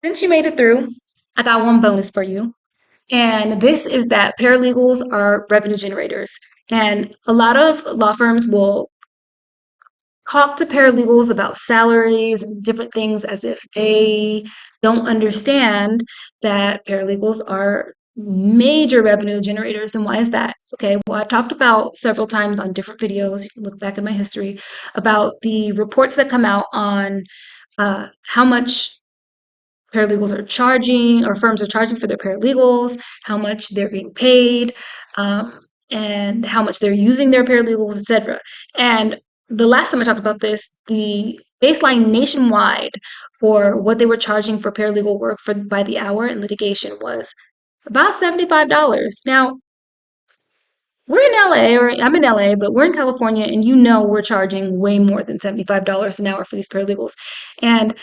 Since you made it through, I got one bonus for you. And this is that paralegals are revenue generators. And a lot of law firms will talk to paralegals about salaries and different things as if they don't understand that paralegals are major revenue generators. And why is that? Okay, well, I've talked about several times on different videos. You can look back in my history about the reports that come out on how much paralegals are charging or firms are charging for their paralegals, how much they're being paid, um, and how much they're using their paralegals, etc. And the last time I talked about this, the baseline nationwide for what they were charging for paralegal work for by the hour in litigation was about $75. Now, we're in LA, or I'm in LA, but we're in California, and we're charging way more than $75 an hour for these paralegals. And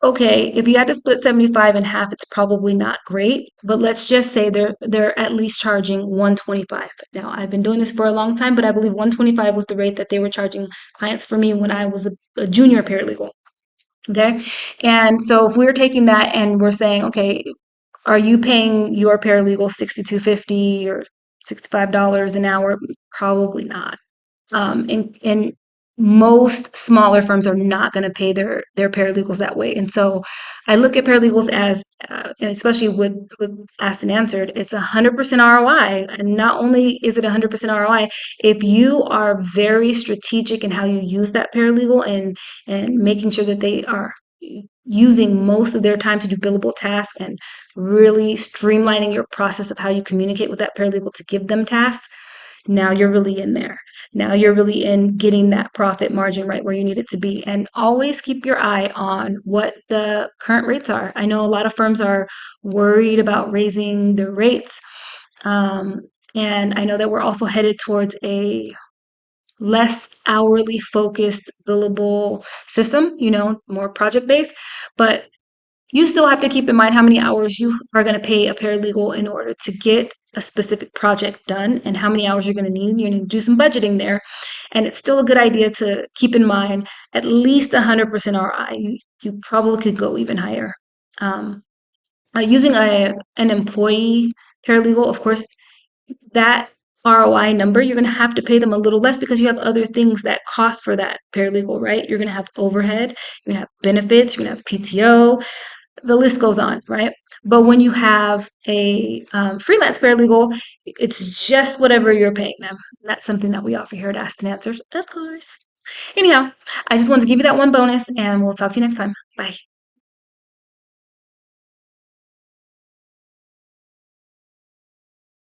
okay, if you had to split 75 in half, it's probably not great, but let's just say they're at least charging 125. Now, I've been doing this for a long time, but I believe 125 was the rate that they were charging clients for me when I was a junior paralegal. Okay? And so if we're taking that and we're saying, okay, are you paying your paralegal 62.50 or $65 an hour? Probably not. And most smaller firms are not going to pay their paralegals that way. And so I look at paralegals as, and especially with asked and answered, it's 100% ROI. And not only is it 100% ROI, if you are very strategic in how you use that paralegal and making sure that they are using most of their time to do billable tasks and really streamlining your process of how you communicate with that paralegal to give them tasks, now you're really in there. Now you're really in getting that profit margin right where you need it to be. And always keep your eye on what the current rates are. I know a lot of firms are worried about raising their rates. Um, and I know that we're also headed towards a less hourly focused billable system, more project based. But you still have to keep in mind how many hours you are going to pay a paralegal in order to get a specific project done and how many hours you're going to need. You're going to do some budgeting there. And it's still a good idea to keep in mind at least 100% RI. You probably could go even higher. Um, Using an employee paralegal, of course, that ROI number, you're going to have to pay them a little less because you have other things that cost for that paralegal, right? You're going to have overhead, you're going to have benefits, you're going to have PTO, the list goes on, right? But when you have a freelance paralegal, it's just whatever you're paying them. That's something that we offer here at Asked and Answers, of course. Anyhow, I just wanted to give you that one bonus, and we'll talk to you next time. Bye.